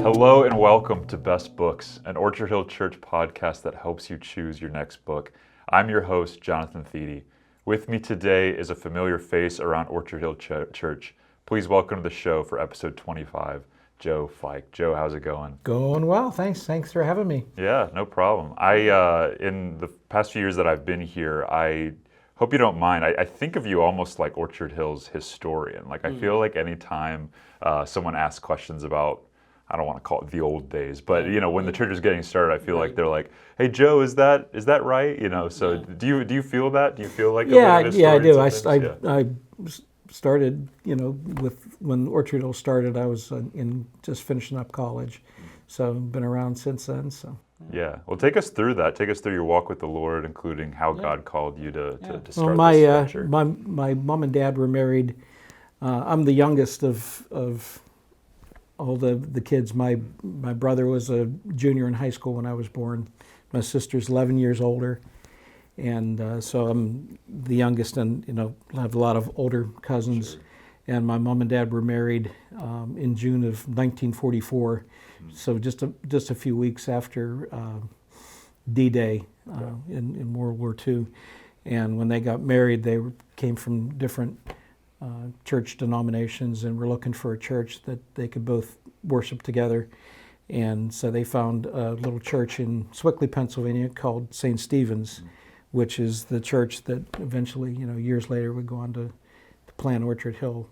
Hello and welcome to Best Books, an Orchard Hill Church podcast that helps you choose your next book. I'm your host, Jonathan Thede. With me today is a familiar face around Orchard Hill Church. Please welcome to the show for episode 25, Joe Fike. Joe, how's it going? Going well, thanks. Thanks for having me. Yeah, no problem. In the past few years that I've been here, I hope you don't mind. I think of you almost like Orchard Hill's historian. I feel like anytime someone asks questions about, I don't want to call it the old days, but when the church is getting started, I feel like they're like, "Hey Joe, is that right?" So do you feel that? Do you feel like I do. I started with when Orchard Hill started. I was just finishing up college, so I've been around since then. So yeah, well, take us through that. Take us through your walk with the Lord, including how God called you to start this venture. My mom and dad were married. I'm the youngest of all the kids. My brother was a junior in high school when I was born. My sister's 11 years older, and so I'm the youngest, and I have a lot of older cousins. Sure. And my mom and dad were married in June of 1944, so just a few weeks after D-Day in World War II. And when they got married, they came from different church denominations and were looking for a church that they could both worship together. And so they found a little church in Swickley, Pennsylvania called St. Stephen's, which is the church that eventually, years later would go on to plant Orchard Hill.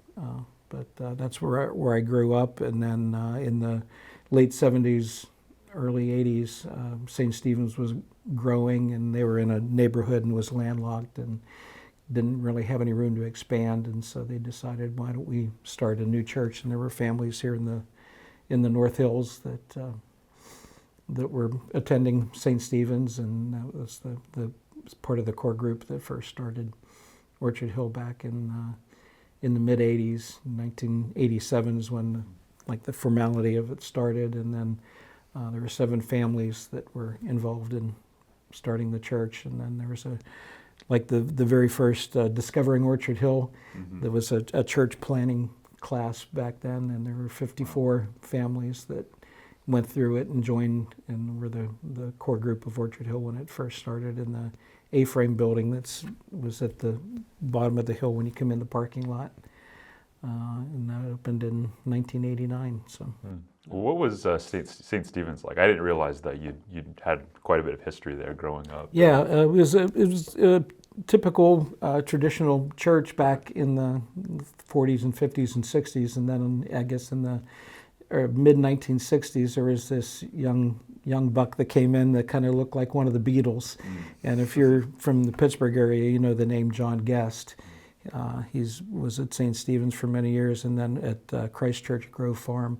But that's where I grew up. And then in the late 70s, early 80s, St. Stephen's was growing, and they were in a neighborhood and was landlocked and didn't really have any room to expand, and so they decided, why don't we start a new church? And there were families here in the North Hills that were attending St. Stephen's, and that was the part of the core group that first started Orchard Hill back in the mid 80s. 1987 is when the formality of it started, and then there were 7 families that were involved in starting the church, and then there was the very first Discovering Orchard Hill. Mm-hmm. There was a church planning class back then, and there were 54 families that went through it and joined and were the core group of Orchard Hill when it first started in the A-frame building that was at the bottom of the hill when you come in the parking lot. And that opened in 1989. So. Well, what was St. Stephen's like? I didn't realize that you had quite a bit of history there growing up. Yeah, it was a typical traditional church back in the 40s and 50s and 60s, and then I guess in the mid 1960s there was this young buck that came in that kind of looked like one of the Beatles. And if you're from the Pittsburgh area, you know the name John Guest. He was at St. Stephen's for many years, and then at Christ Church Grove Farm.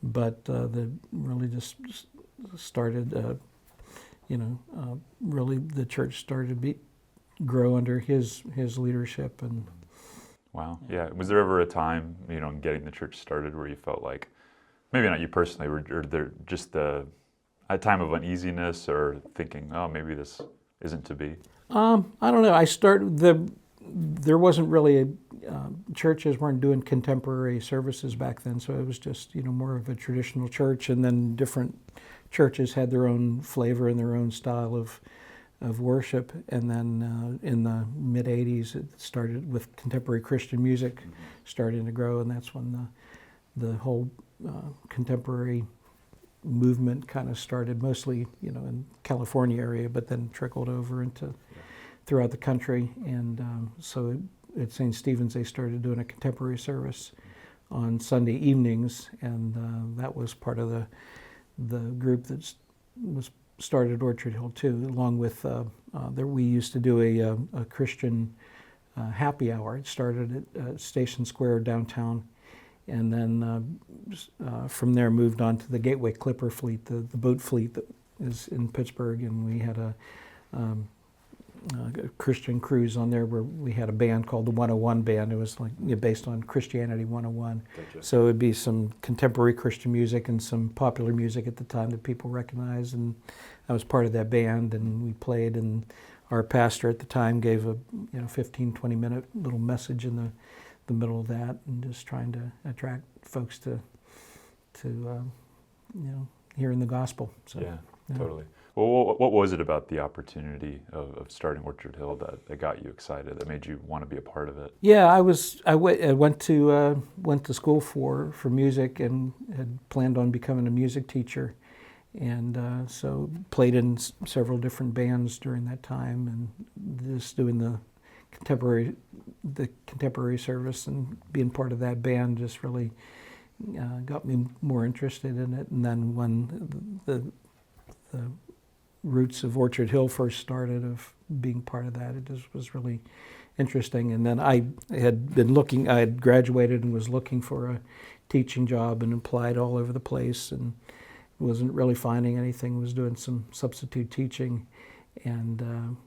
But really just started, really the church started to grow under his leadership. And wow, yeah. Was there ever a time, in getting the church started where you felt like, maybe not you personally, or there just a time of uneasiness or thinking, oh, maybe this isn't to be? I don't know. There wasn't really churches weren't doing contemporary services back then, so it was just more of a traditional church, and then different churches had their own flavor and their own style of worship. And then in the mid 80s it started with contemporary Christian music starting to grow, and that's when the whole contemporary movement kind of started, mostly in California area, but then trickled over into throughout the country. And so at St. Stephen's they started doing a contemporary service on Sunday evenings, and that was part of the group that was started Orchard Hill too, along with we used to do a Christian happy hour. It started at Station Square downtown, and then from there moved on to the Gateway Clipper fleet, the boat fleet that is in Pittsburgh, and we had a Christian cruise on there where we had a band called the 101 Band. It was based on Christianity 101. Gotcha. So it would be some contemporary Christian music and some popular music at the time that people recognized, and I was part of that band, and we played, and our pastor at the time gave a 15-20 minute little message in the middle of that, and just trying to attract folks to hearing the gospel. So, Yeah, totally. Well, what was it about the opportunity of starting Orchard Hill that got you excited, that made you want to be a part of it? Yeah, I went to school for music and had planned on becoming a music teacher, and so played in several different bands during that time, and just doing the contemporary service and being part of that band just really got me more interested in it. And then when the roots of Orchard Hill first started, of being part of that, it just was really interesting. And then I had graduated and was looking for a teaching job and applied all over the place and wasn't really finding anything, was doing some substitute teaching. And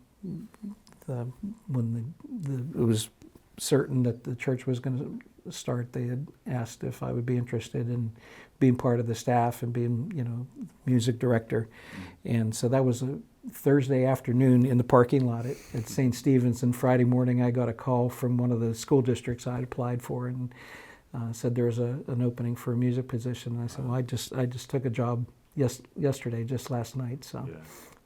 when it was certain that the church was going to start, they had asked if I would be interested in being part of the staff and being, music director. And so that was a Thursday afternoon in the parking lot at St. Stephen's, and Friday morning I got a call from one of the school districts I'd applied for, and said there was an opening for a music position. And I said, well, I just took a job yesterday, just last night. So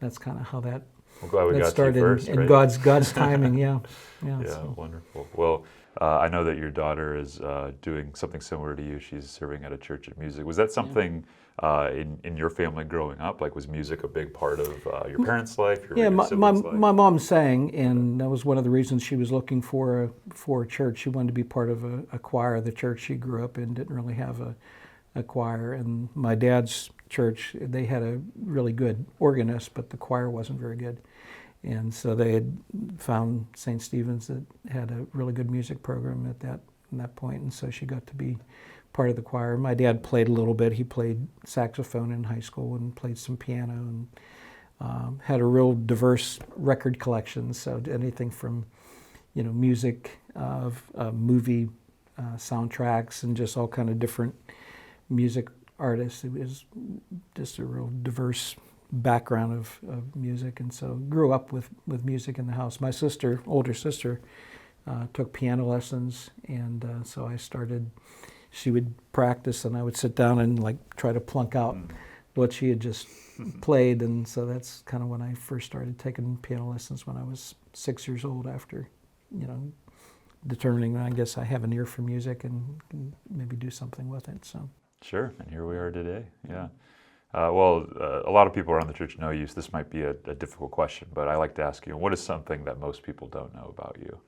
that's kind of how that I'm glad we got started you first, in right? God's timing. Yeah, So. Wonderful. Well, I know that your daughter is doing something similar to you. She's serving at a church of music. Was that something in your family growing up? Like, was music a big part of your parents' life? Your my siblings' life? mom sang, and that was one of the reasons she was looking for a church. She wanted to be part of a choir. The church she grew up in didn't really have a choir, and my dad's church, they had a really good organist, but the choir wasn't very good. And so they had found St. Stephen's that had a really good music program at that point, and so she got to be part of the choir. My dad played a little bit. He played saxophone in high school and played some piano, and had a real diverse record collection. So anything from, music of movie soundtracks and just all kind of different music artists. It was just a real diverse background of music, and so grew up with music in the house. My older sister, took piano lessons, and so I started. She would practice, and I would sit down and try to plunk out what she had just played, and so that's kind of when I first started taking piano lessons when I was 6 years old. After, determining, I guess I have an ear for music and can maybe do something with it. So. Sure, and here we are today. Yeah. A lot of people around the church know you, so this might be a difficult question, but I like to ask you, what is something that most people don't know about you?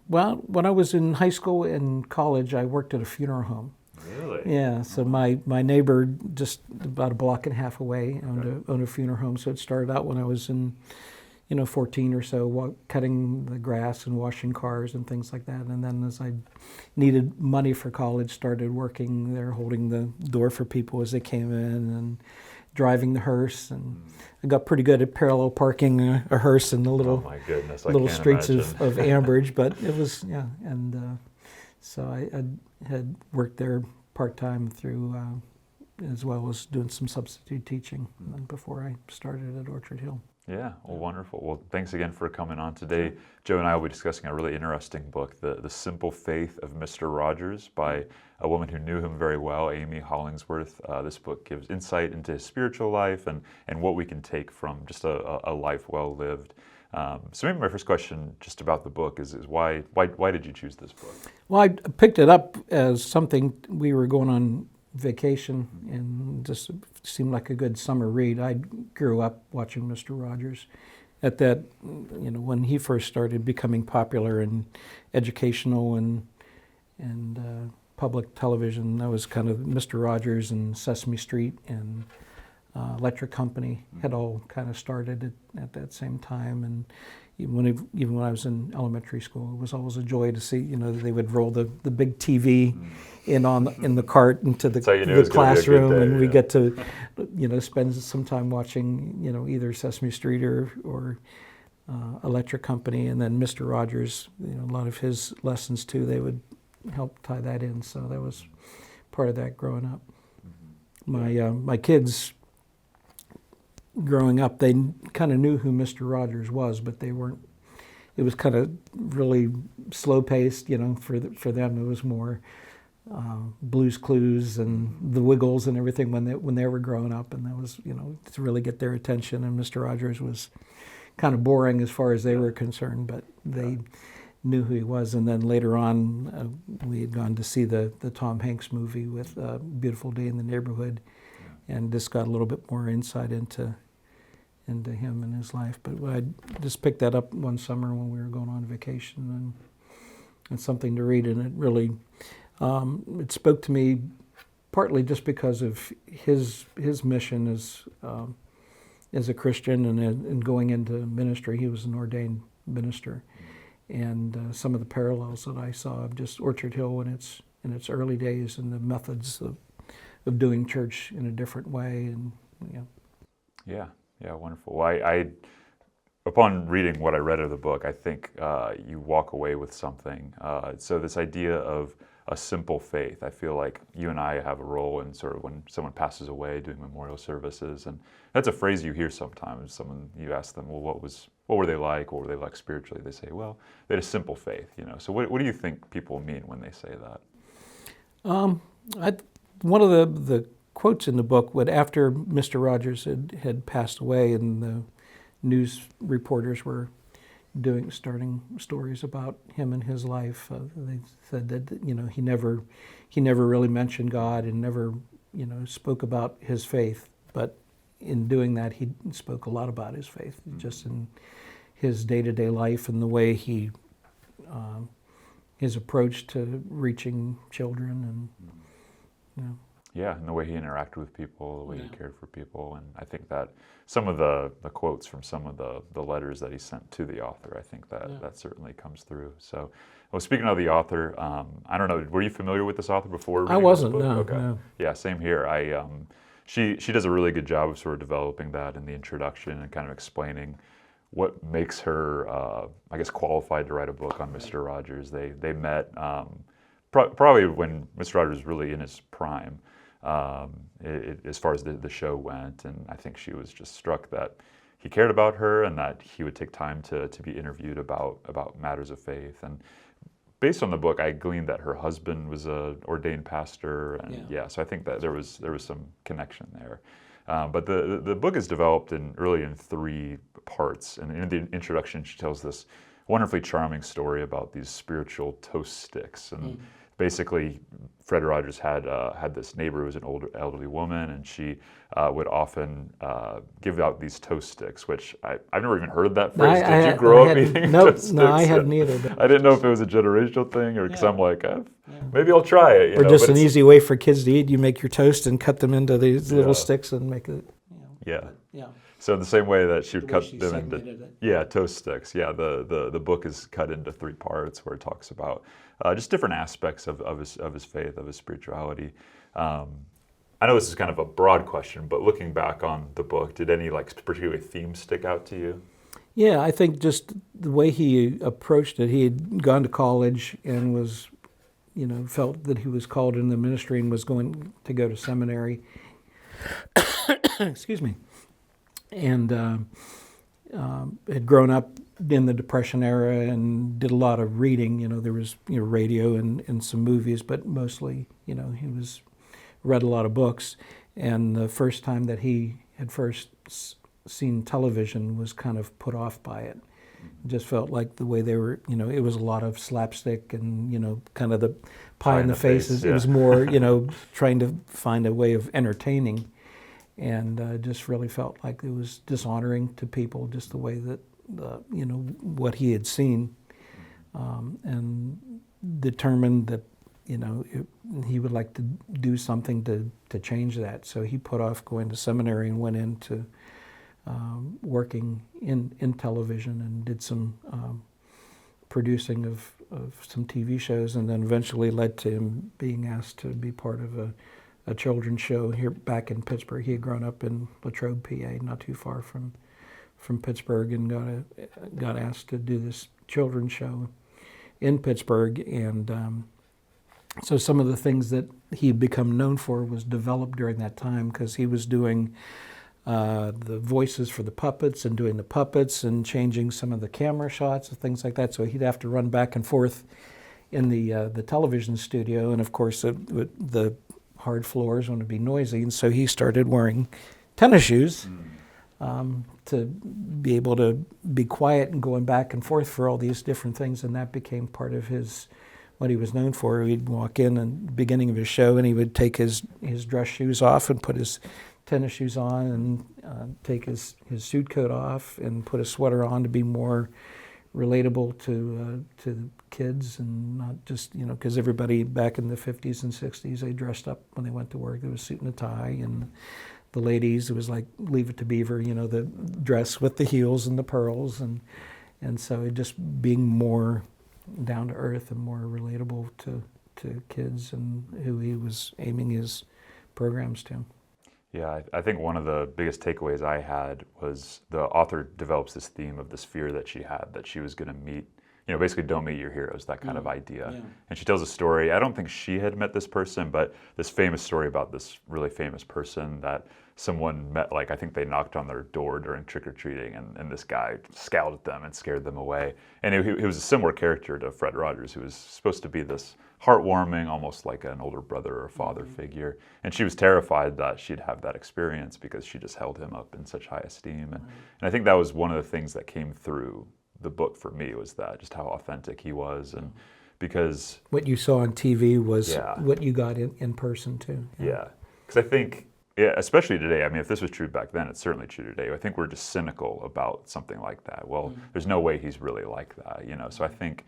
Well, when I was in high school and college, I worked at a funeral home. Really? Yeah, so my neighbor just about a block and a half away owned a funeral home, so it started out when I was in 14 or so, cutting the grass and washing cars and things like that. And then as I needed money for college, started working there, holding the door for people as they came in and driving the hearse. And I got pretty good at parallel parking a hearse in the little, oh my goodness, I little can't streets imagine. of Ambridge. But it was, and so I had worked there part-time through, as well as doing some substitute teaching before I started at Orchard Hill. Yeah, well, wonderful. Well, thanks again for coming on today. Joe and I will be discussing a really interesting book, The Simple Faith of Mr. Rogers, by a woman who knew him very well, Amy Hollingsworth. This book gives insight into his spiritual life and what we can take from just a life well lived. So maybe my first question just about the book is why did you choose this book? Well, I picked it up as something we were going on vacation, and just seemed like a good summer read. I grew up watching Mr. Rogers at that, when he first started becoming popular and educational and public television. That was kind of Mr. Rogers and Sesame Street and Electric Company had all kind of started at that same time. And even when I was in elementary school, it was always a joy to see, they would roll the big TV in the cart into the classroom, and we get to, spend some time watching, either Sesame Street or Electric Company, and then Mr. Rogers. A lot of his lessons too. They would help tie that in, so that was part of that growing up. My kids, growing up, they kind of knew who Mr. Rogers was, but they weren't. It was kind of really slow paced, for them. It was more Blue's Clues and the Wiggles and everything when they were growing up, and that was, you know, to really get their attention. And Mr. Rogers was kind of boring as far as they were concerned, but they knew who he was. And then later on, we had gone to see the Tom Hanks movie with Beautiful Day in the Neighborhood, and just got a little bit more insight into him and his life. But I just picked that up one summer when we were going on vacation, and it's something to read, and it really it spoke to me partly just because of his mission as a Christian and going into ministry. He was an ordained minister, and some of the parallels that I saw of just Orchard Hill in its early days and the methods of doing church in a different way, and Yeah, wonderful. Well, I upon reading what I read of the book, I think you walk away with something. So this idea of a simple faith, I feel like you and I have a role in sort of when someone passes away, doing memorial services, and that's a phrase you hear sometimes. Someone, you ask them, well, what were they like? What were they like spiritually? They say, well, they had a simple faith, you know. So what do you think people mean when they say that? One of the quotes in the book, after Mr. Rogers had passed away, and the news reporters were starting stories about him and his life, they said that, you know, he never really mentioned God and never, you know, spoke about his faith, but in doing that he spoke a lot about his faith, just in his day-to-day life and the way he his approach to reaching children, and you know. Yeah, and the way he interacted with people, the way he cared for people. And I think that some of the quotes from some of the letters that he sent to the author, I think that certainly comes through. So, well, speaking of the author, I don't know, were you familiar with this author before reading I wasn't, this book? no. Okay. No. Yeah, same here. She does a really good job of sort of developing that in the introduction and kind of explaining what makes her, I guess, qualified to write a book on Mr. Rogers. They met probably when Mr. Rogers was really in his prime. As far as the show went, and I think she was just struck that he cared about her and that he would take time to be interviewed about matters of faith. And based on the book, I gleaned that her husband was an ordained pastor, and so I think that there was some connection there. But the book is developed really in 3 parts, and in the introduction she tells this wonderfully charming story about these spiritual toast sticks. And basically, Fred Rogers had this neighbor who was an elderly woman, and she would often give out these toast sticks, which I've never even heard that phrase. Did you grow up eating toast sticks? No, I hadn't either. But I didn't know if it was a generational thing, or because I'm like, maybe I'll try it. Or just an easy way for kids to eat. You make your toast and cut them into these little sticks and make it. Yeah. Yeah. So the same way that she would cut them segmented into toast sticks. Yeah, the book is cut into 3 parts where it talks about just different aspects of his faith, of his spirituality. I know this is kind of a broad question, but looking back on the book, did any particular themes stick out to you? Yeah, I think just the way he approached it. He had gone to college and was, you know, felt that he was called in the ministry and was going to go to seminary. Excuse me. And had grown up in the Depression era and did a lot of reading. You know, there was radio and some movies, but mostly, you know, he read a lot of books. And the first time that he had first seen television was kind of put off by it. Just felt like the way they were, you know, it was a lot of slapstick and, you know, kind of the pie in the faces. It was more, you know, trying to find a way of entertaining. And just really felt like it was dishonoring to people, just the way that, you know, what he had seen, and determined that, you know, he would like to do something to change that. So he put off going to seminary and went into working in television and did some producing of some TV shows, and then eventually led to him being asked to be part of a children's show here back in Pittsburgh. He had grown up in Latrobe, PA, not too far from Pittsburgh, and got asked to do this children's show in Pittsburgh. And so some of the things that he had become known for was developed during that time, because he was doing the voices for the puppets and doing the puppets and changing some of the camera shots and things like that. So he'd have to run back and forth in the television studio, and of course the hard floors want to be noisy, and so he started wearing tennis shoes to be able to be quiet and going back and forth for all these different things, and that became part of what he was known for. He'd walk in at the beginning of his show, and he would take his dress shoes off and put his tennis shoes on, and take his suit coat off and put a sweater on to be more relatable to the kids, and not just, because everybody back in the 50s and 60s, they dressed up when they went to work. There was a suit and a tie, and the ladies, it was like Leave It to Beaver, the dress with the heels and the pearls, and so it just being more down to earth and more relatable to kids and who he was aiming his programs to. Yeah, I think one of the biggest takeaways I had was the author develops this theme of this fear that she had, that she was going to meet, basically don't meet your heroes, that kind of idea. Yeah. And she tells a story, I don't think she had met this person, but this famous story about this really famous person that someone met, I think they knocked on their door during trick-or-treating, and this guy scowled at them and scared them away. And he was a similar character to Fred Rogers, who was supposed to be this heartwarming, almost like an older brother or father figure. And she was terrified that she'd have that experience because she just held him up in such high esteem. And I think that was one of the things that came through the book for me, was that just how authentic he was. And because what you saw on TV was what you got in person too. Yeah, because I think, especially today, I mean, if this was true back then, it's certainly true today. I think we're just cynical about something like that. Well, there's no way he's really like that, So I think,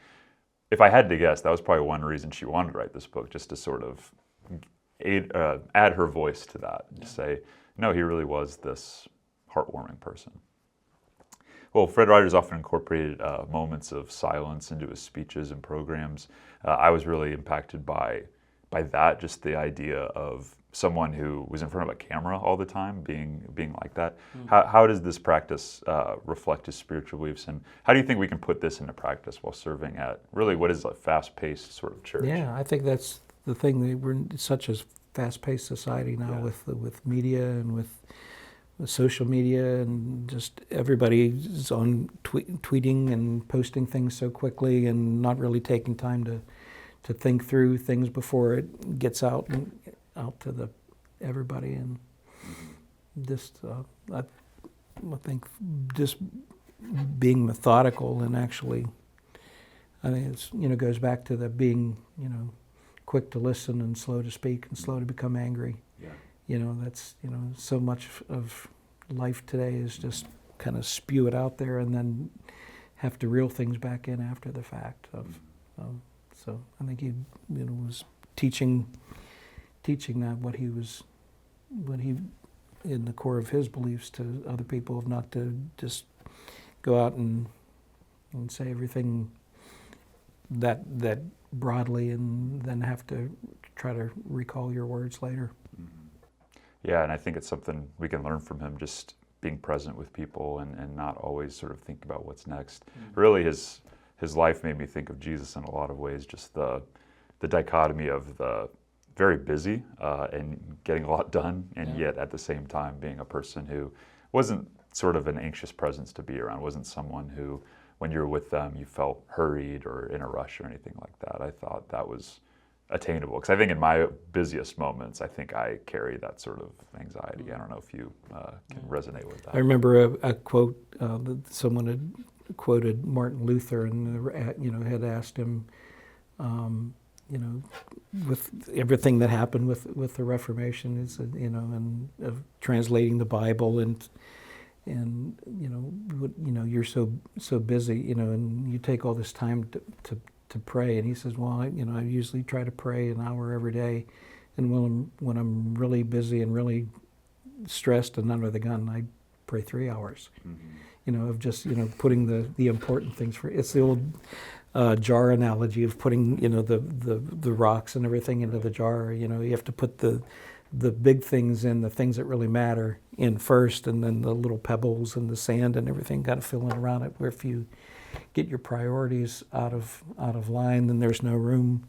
if I had to guess, that was probably one reason she wanted to write this book, just to sort of add her voice to that, and say, no, he really was this heartwarming person. Well, Fred Rogers often incorporated moments of silence into his speeches and programs. I was really impacted by that, just the idea of someone who was in front of a camera all the time, being like that. How does this practice reflect his spiritual beliefs, and how do you think we can put this into practice while serving at really what is a fast-paced sort of church? Yeah, I think that's the thing. We're in such a fast-paced society now, with media and with social media, and just everybody's on tweeting and posting things so quickly, and not really taking time to think through things before it gets out to everybody. And just I think just being methodical, and actually, I think it's goes back to the being quick to listen and slow to speak and slow to become angry. That's so much of life today is just kind of spew it out there and then have to reel things back in after the fact. So I think he was teaching that what he in the core of his beliefs to other people, of not to just go out and say everything that broadly and then have to try to recall your words later. Yeah, and I think it's something we can learn from him, just being present with people and not always sort of think about what's next. Really, his life made me think of Jesus in a lot of ways, just the dichotomy of the very busy and getting a lot done, and yet at the same time being a person who wasn't sort of an anxious presence to be around, wasn't someone who, when you're with them, you felt hurried or in a rush or anything like that. I thought that was attainable, because I think in my busiest moments, I think I carry that sort of anxiety. I don't know if you can resonate with that. I remember a quote that someone had quoted Martin Luther, and had asked him, with everything that happened with the Reformation, and of translating the Bible, and you're so busy, and you take all this time to pray. And he says, well, I usually try to pray an hour every day, and when I'm really busy and really stressed and under the gun, I pray 3 hours. Of just putting the important things for. It's the old jar analogy of putting the rocks and everything into the jar. You have to put the big things in, the things that really matter, in first, and then the little pebbles and the sand and everything got to fill in around it. Where if you get your priorities out of line, then there's no room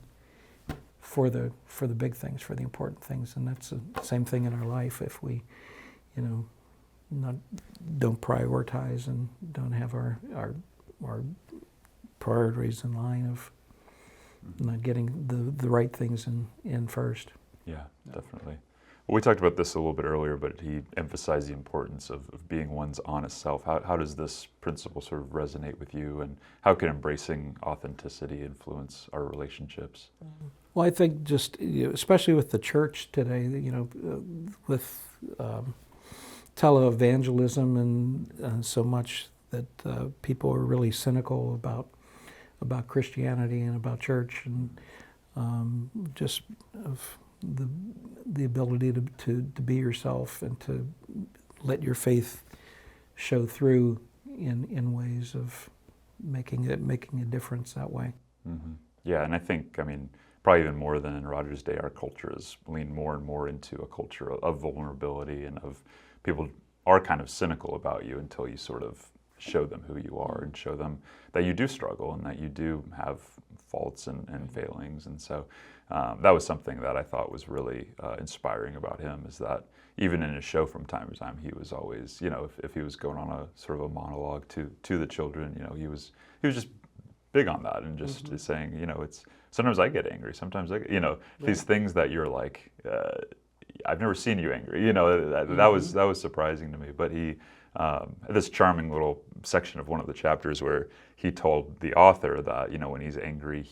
for the big things, for the important things. And that's the same thing in our life. If we don't prioritize and don't have our priorities in line of not getting the right things in first. Yeah, definitely. Well, we talked about this a little bit earlier, but he emphasized the importance of being one's honest self. How does this principle sort of resonate with you, and how can embracing authenticity influence our relationships? Well, I think just, especially with the church today, with televangelism and so much that people are really cynical about Christianity and about church, and just of the ability to be yourself and to let your faith show through in ways of making a difference that way. Mm-hmm. Yeah, and I think, probably even more than in Roger's day, our culture has leaned more and more into a culture of vulnerability, and of people are kind of cynical about you until you sort of show them who you are and show them that you do struggle and that you do have faults and failings. And so that was something that I thought was really inspiring about him, is that even in his show from time to time, he was always, if he was going on a sort of a monologue to the children, he was just big on that, and just saying, it's sometimes I get angry, sometimes these things that you're like, I've never seen you angry, that was surprising to me. But he this charming little section of one of the chapters where he told the author that when he's angry,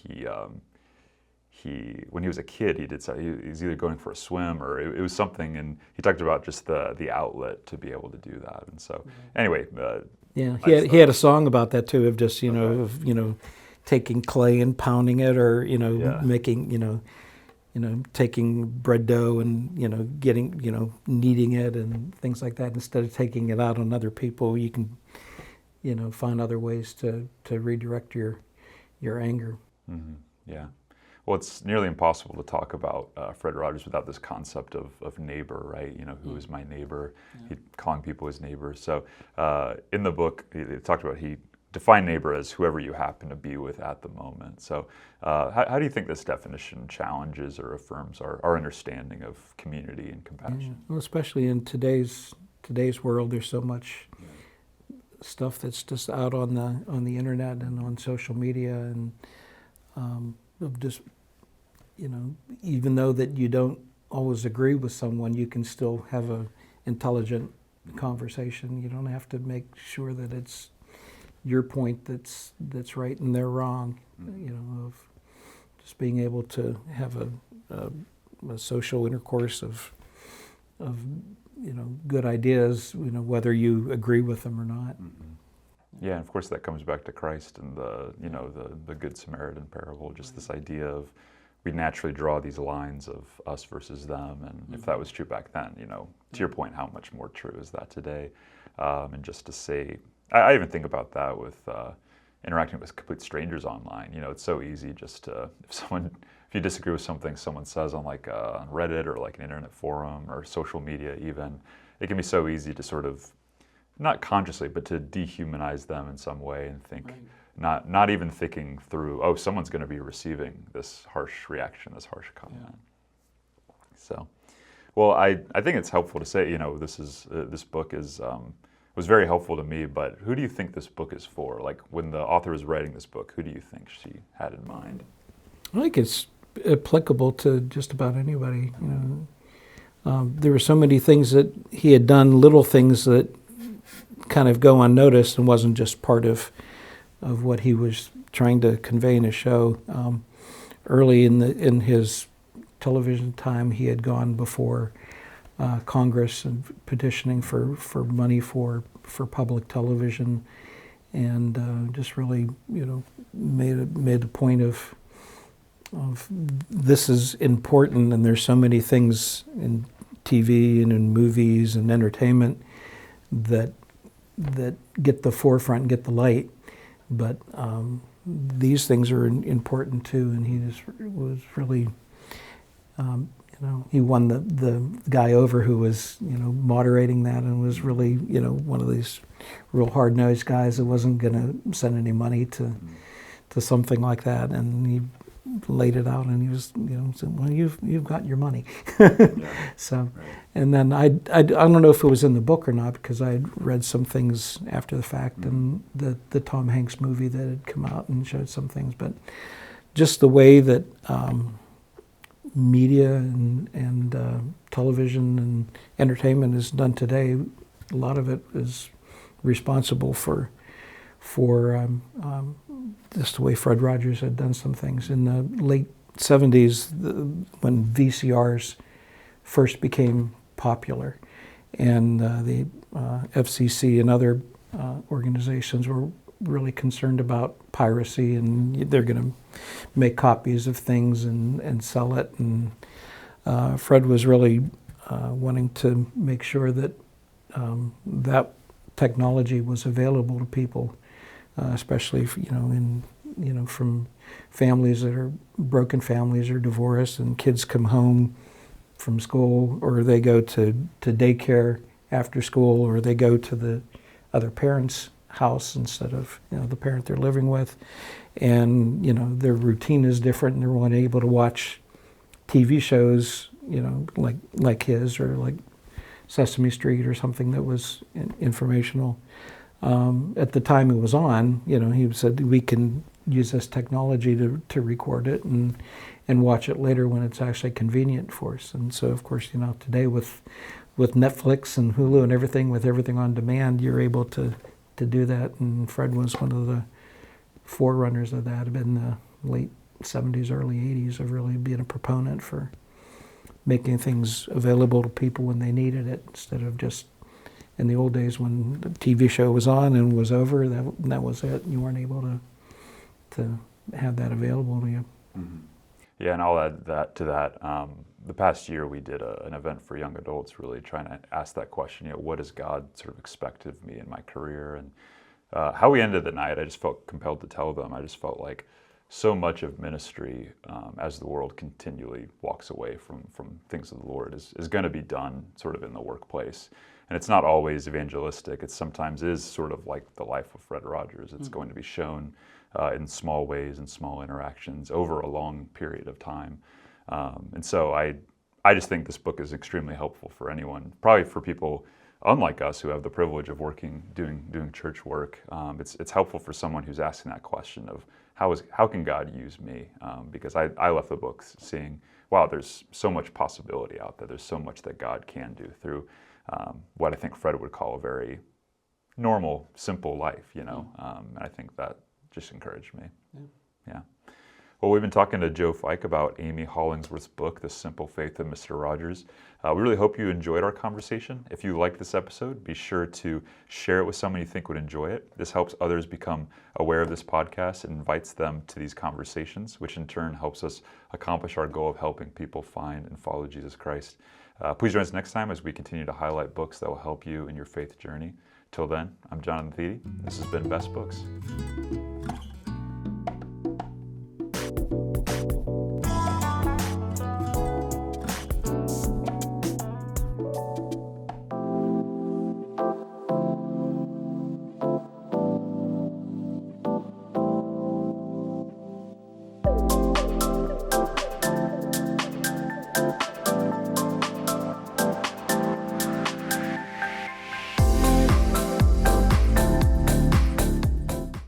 when he was a kid, he's either going for a swim or it was something, and he talked about just the outlet to be able to do that. And so anyway, yeah, he had a song about that too, of just taking clay and pounding it, or making taking bread dough and getting kneading it and things like that. Instead of taking it out on other people, you can find other ways to redirect your anger. Mm-hmm. Yeah. Well, it's nearly impossible to talk about Fred Rogers without this concept of neighbor, right? Who is my neighbor? Yeah. He calling people his neighbors. So in the book, he talked about, he defined neighbor as whoever you happen to be with at the moment. So how do you think this definition challenges or affirms our understanding of community and compassion? Yeah. Well, especially in today's world, there's so much stuff that's just out on the internet and on social media, and of just even though that you don't always agree with someone, you can still have a intelligent conversation. You don't have to make sure that it's your point that's right and they're wrong. Of just being able to have a social intercourse of good ideas, whether you agree with them or not. Mm-hmm. Yeah, and of course that comes back to Christ and the Good Samaritan parable, just this idea of we naturally draw these lines of us versus them, and if that was true back then, to your point, how much more true is that today? And just to say, I even think about that with interacting with complete strangers online. It's so easy just to, if you disagree with something someone says on on Reddit or like an internet forum or social media even, it can be so easy to sort of, not consciously, but to dehumanize them in some way and think, right. not even thinking through, oh, someone's going to be receiving this harsh reaction, this harsh comment. Yeah. So, well, I think it's helpful to say, this book was very helpful to me, but who do you think this book is for? Like, when the author was writing this book, who do you think she had in mind? I think it's applicable to just about anybody. There were so many things that he had done, little things that kind of go unnoticed and wasn't just part of what he was trying to convey in his show. Early in his television time, he had gone before Congress and petitioning for money for public television, and just really made a point of this is important, and there's so many things in TV and in movies and entertainment that get the forefront and get the light, but these things are important too. And he just was really, he won the guy over who was moderating that, and was really one of these real hard-nosed guys that wasn't going to send any money to something like that, and he laid it out, and he was said, well, you've got your money. So, right. And then I don't know if it was in the book or not, because I had read some things after the fact, and the Tom Hanks movie that had come out and showed some things, but just the way that media and television and entertainment is done today, a lot of it is responsible for just the way Fred Rogers had done some things. In the late 70s, when VCRs first became popular, and the FCC and other organizations were really concerned about piracy, and they're going to make copies of things and sell it. And Fred was really wanting to make sure that that technology was available to people, especially from families that are broken families or divorced, and kids come home from school, or they go to daycare after school, or they go to the other parent's house instead of the parent they're living with, and their routine is different, and they're unable to watch TV shows like his, or like Sesame Street or something that was informational. At the time it was on, he said we can use this technology to record it and watch it later when it's actually convenient for us. And so, of course, today with Netflix and Hulu and everything, with everything on demand, you're able to do that. And Fred was one of the forerunners of that in the late 70s, early 80s, of really being a proponent for making things available to people when they needed it, instead of just in the old days when the TV show was on and was over, that was it. You weren't able to have that available to you. Mm-hmm. Yeah, and I'll add that to that. The past year we did an event for young adults, really trying to ask that question, what does God sort of expect of me in my career? And how we ended the night, I just felt compelled to tell them. I just felt like so much of ministry, as the world continually walks away from things of the Lord, is going to be done sort of in the workplace. And it's not always evangelistic. It sometimes is sort of like the life of Fred Rogers. It's going to be shown in small ways and small interactions over a long period of time. And so I just think this book is extremely helpful for anyone, probably for people unlike us who have the privilege of doing church work. It's helpful for someone who's asking that question of how can God use me? Because I left the book seeing, wow, there's so much possibility out there. There's so much that God can do through what I think Fred would call a very normal, simple life, and I think that just encouraged me. Yeah. Well, we've been talking to Joe Fike about Amy Hollingsworth's book, The Simple Faith of Mr. Rogers. We really hope you enjoyed our conversation. If you liked this episode, be sure to share it with someone you think would enjoy it. This helps others become aware of this podcast and invites them to these conversations, which in turn helps us accomplish our goal of helping people find and follow Jesus Christ. Please join us next time as we continue to highlight books that will help you in your faith journey. Till then, I'm Jonathan Thede. This has been Best Books.